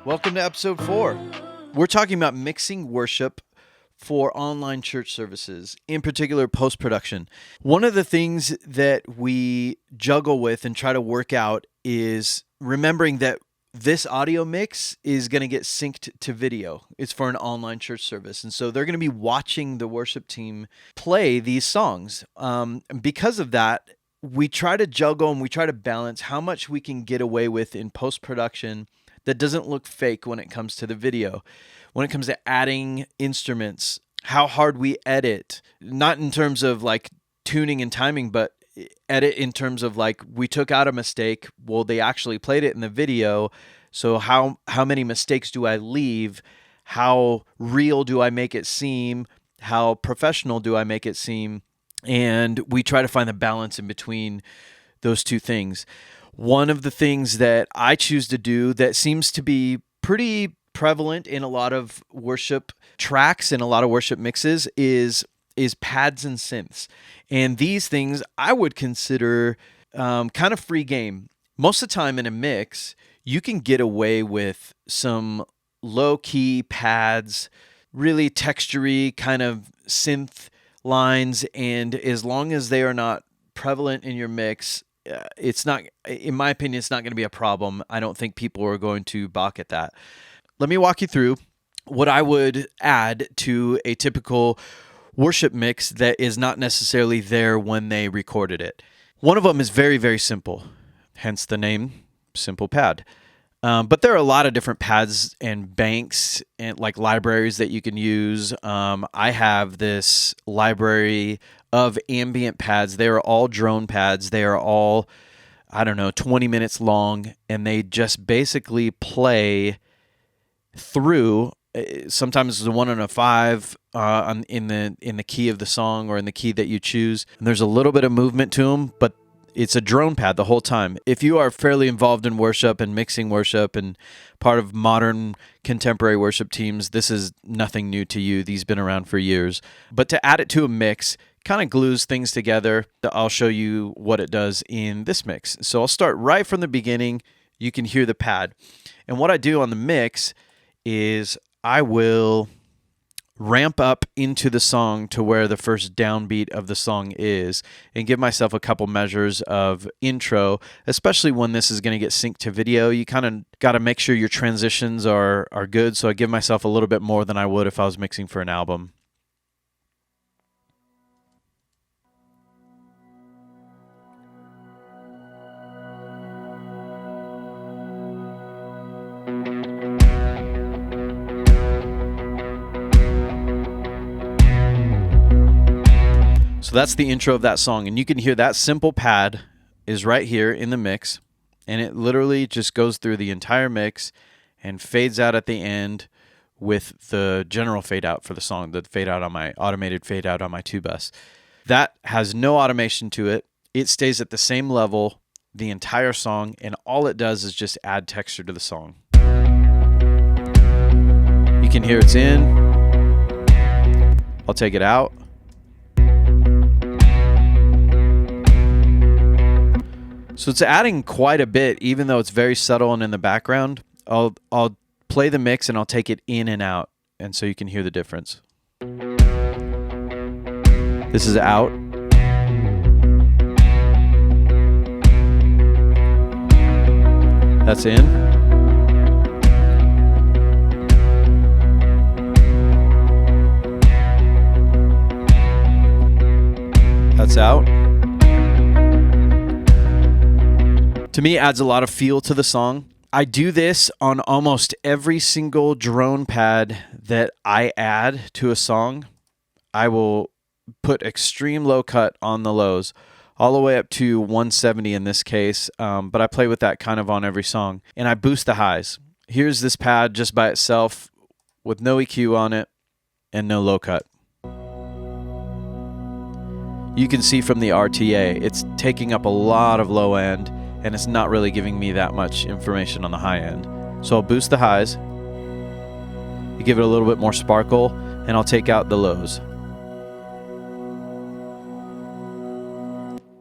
Welcome to episode 4. We're talking about mixing worship for online church services, in particular post-production. One of the things that we juggle with and try to work out is remembering that this audio mix is going to get synced to video. It's for an online church service. And so they're going to be watching the worship team play these songs. Because of that, we try to juggle and we try to balance how much we can get away with in post-production that doesn't look fake when it comes to the video. When it comes to adding instruments, how hard we edit, not in terms of like tuning and timing, but edit in terms of like we took out a mistake. Well, they actually played it in the video. So how many mistakes do I leave? How real do I make it seem? How professional do I make it seem? And we try to find the balance in between those two things. One of the things that I choose to do that seems to be pretty prevalent in a lot of worship tracks and a lot of worship mixes is pads and synths. And these things I would consider kind of free game. Most of the time in a mix, you can get away with some low-key pads, really textury kind of synth lines, and as long as they are not prevalent in your mix, it's not, in my opinion, it's not going to be a problem. I don't think people are going to balk at that. Let me walk you through what I would add to a typical worship mix that is not necessarily there when they recorded it. One of them is very, very simple, hence the name Simple Pad. But there are a lot of different pads and banks and like libraries that you can use. I have this library of ambient pads. They are all drone pads. They are all, 20 minutes long, and they just basically play through. Sometimes it's a 1 and a 5 in the key of the song or in the key that you choose. And there's a little bit of movement to them, but it's a drone pad the whole time. If you are fairly involved in worship and mixing worship and part of modern contemporary worship teams, this is nothing new to you. These have been around for years. But to add it to a mix kind of glues things together. I'll show you what it does in this mix. So I'll start right from the beginning. You can hear the pad. And what I do on the mix is I will ramp up into the song to where the first downbeat of the song is and give myself a couple measures of intro, especially when this is going to get synced to video. You kind of got to make sure your transitions are good, so I give myself a little bit more than I would if I was mixing for an album. So that's the intro of that song, and you can hear that simple pad is right here in the mix, and it literally just goes through the entire mix and fades out at the end with the general fade out for the song, the fade out on my automated fade out on my 2-bus. That has no automation to it. It stays at the same level the entire song, and all it does is just add texture to the song. You can hear it's in. I'll take it out. So it's adding quite a bit, even though it's very subtle and in the background. I'll play the mix and I'll take it in and out, and so you can hear the difference. This is out. That's in. That's out. To me, it adds a lot of feel to the song. I do this on almost every single drone pad that I add to a song. I will put extreme low cut on the lows, all the way up to 170 in this case, but I play with that kind of on every song. And I boost the highs. Here's this pad just by itself with no EQ on it and no low cut. You can see from the RTA, it's taking up a lot of low end, and it's not really giving me that much information on the high end. So I'll boost the highs, you give it a little bit more sparkle, and I'll take out the lows.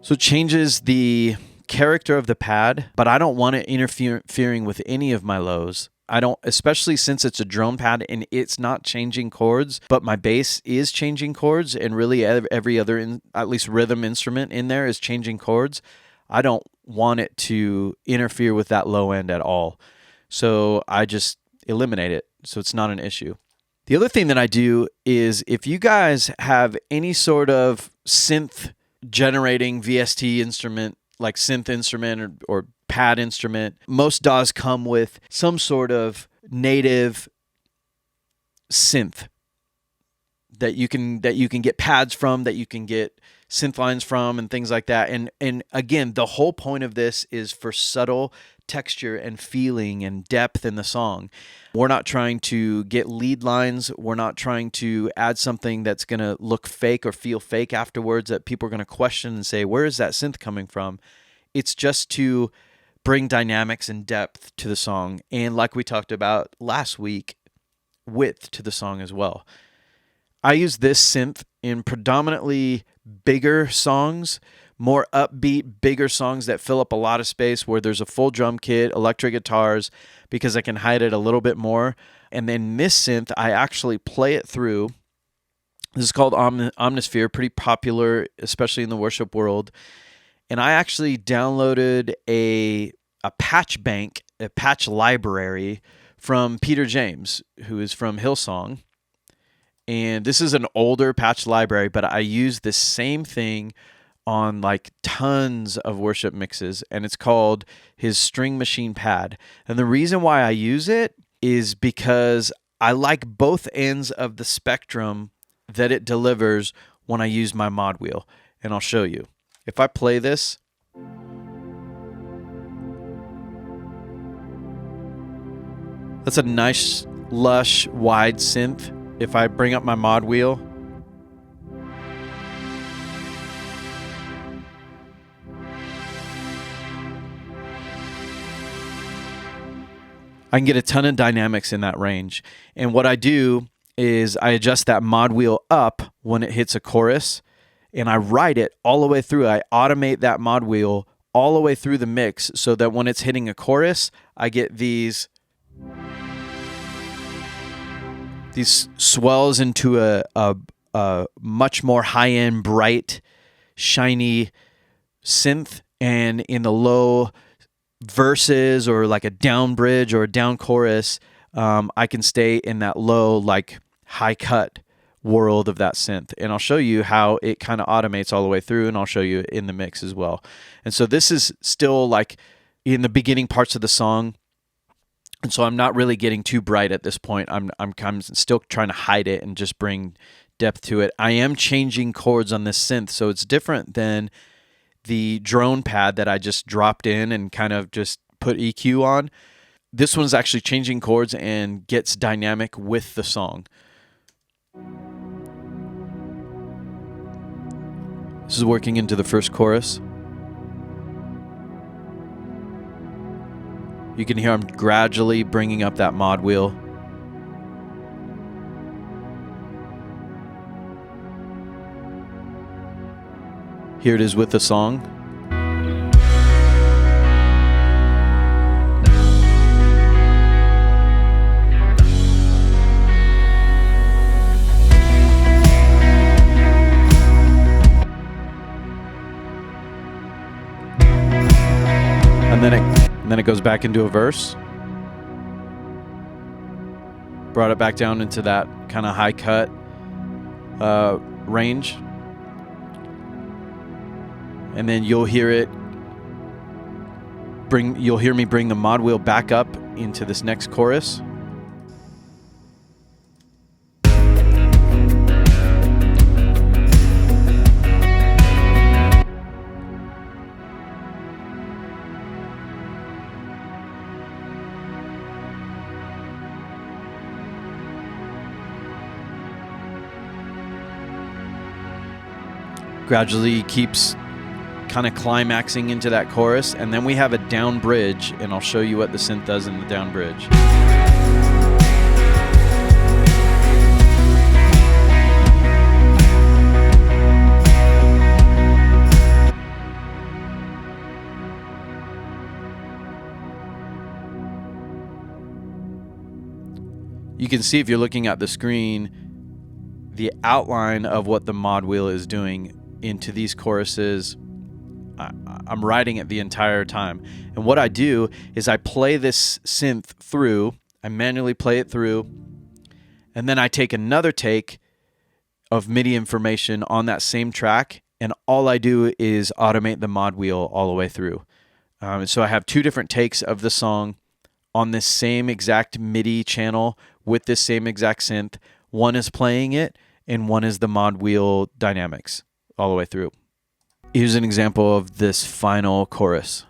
So it changes the character of the pad, but I don't want it interfering with any of my lows. especially since it's a drone pad and it's not changing chords, but my bass is changing chords, and really every other, at least rhythm instrument in there is changing chords. I don't want it to interfere with that low end at all. So I just eliminate it. So it's not an issue. The other thing that I do is, if you guys have any sort of synth generating VST instrument, like synth instrument or pad instrument, most DAWs come with some sort of native synth that you can get pads from, that you can get synth lines from, and things like that. And again, the whole point of this is for subtle texture and feeling and depth in the song. We're not trying to get lead lines. We're not trying to add something that's going to look fake or feel fake afterwards that people are going to question and say, where is that synth coming from? It's just to bring dynamics and depth to the song. And like we talked about last week, width to the song as well. I use this synth in predominantly bigger songs, more upbeat, bigger songs that fill up a lot of space, where there's a full drum kit, electric guitars, because I can hide it a little bit more. And then this synth, I actually play it through. This is called Omnisphere, pretty popular, especially in the worship world. And I actually downloaded a patch bank, a patch library from Peter James, who is from Hillsong. And this is an older patch library, but I use the same thing on like tons of worship mixes, and it's called his String Machine Pad. And the reason why I use it is because I like both ends of the spectrum that it delivers when I use my mod wheel. And I'll show you. If I play this, that's a nice, lush, wide synth. If I bring up my mod wheel, I can get a ton of dynamics in that range. And what I do is I adjust that mod wheel up when it hits a chorus, and I ride it all the way through. I automate that mod wheel all the way through the mix so that when it's hitting a chorus, I get these swells into a much more high-end, bright, shiny synth, and in the low verses or like a down bridge or a down chorus, I can stay in that low, like high cut world of that synth. And I'll show you how it kind of automates all the way through, and I'll show you in the mix as well. And so this is still like in the beginning parts of the song. And so I'm not really getting too bright at this point. I'm still trying to hide it and just bring depth to it. I am changing chords on this synth, so it's different than the drone pad that I just dropped in and kind of just put EQ on. This one's actually changing chords and gets dynamic with the song. This is working into the first chorus. You can hear I'm gradually bringing up that mod wheel. Here it is with the song. And then it goes back into a verse. Brought it back down into that kind of high cut range. And then you'll hear me bring the mod wheel back up into this next chorus. Gradually keeps kind of climaxing into that chorus, and then we have a down bridge, and I'll show you what the synth does in the down bridge. You can see if you're looking at the screen, the outline of what the mod wheel is doing into these choruses. I'm writing it the entire time. And what I do is I play this synth through, I manually play it through, and then I take another take of MIDI information on that same track, and all I do is automate the mod wheel all the way through. So I have two different takes of the song on this same exact MIDI channel with this same exact synth. One is playing it, and one is the mod wheel dynamics all the way through. Here's an example of this final chorus.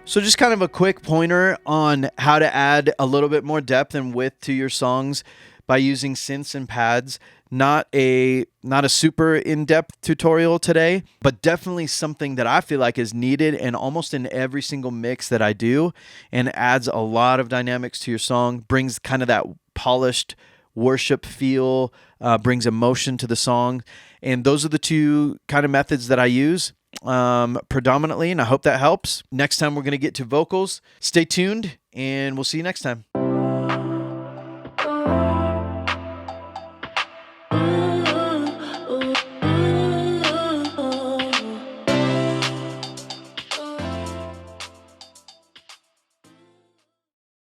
So just kind of a quick pointer on how to add a little bit more depth and width to your songs by using synths and pads. Not a super in-depth tutorial today, but definitely something that I feel like is needed and almost in every single mix that I do, and adds a lot of dynamics to your song, brings kind of that polished worship feel, brings emotion to the song. And those are the two kind of methods that I use predominantly, and I hope that helps. Next time we're going to get to vocals. Stay tuned, and we'll see you next time.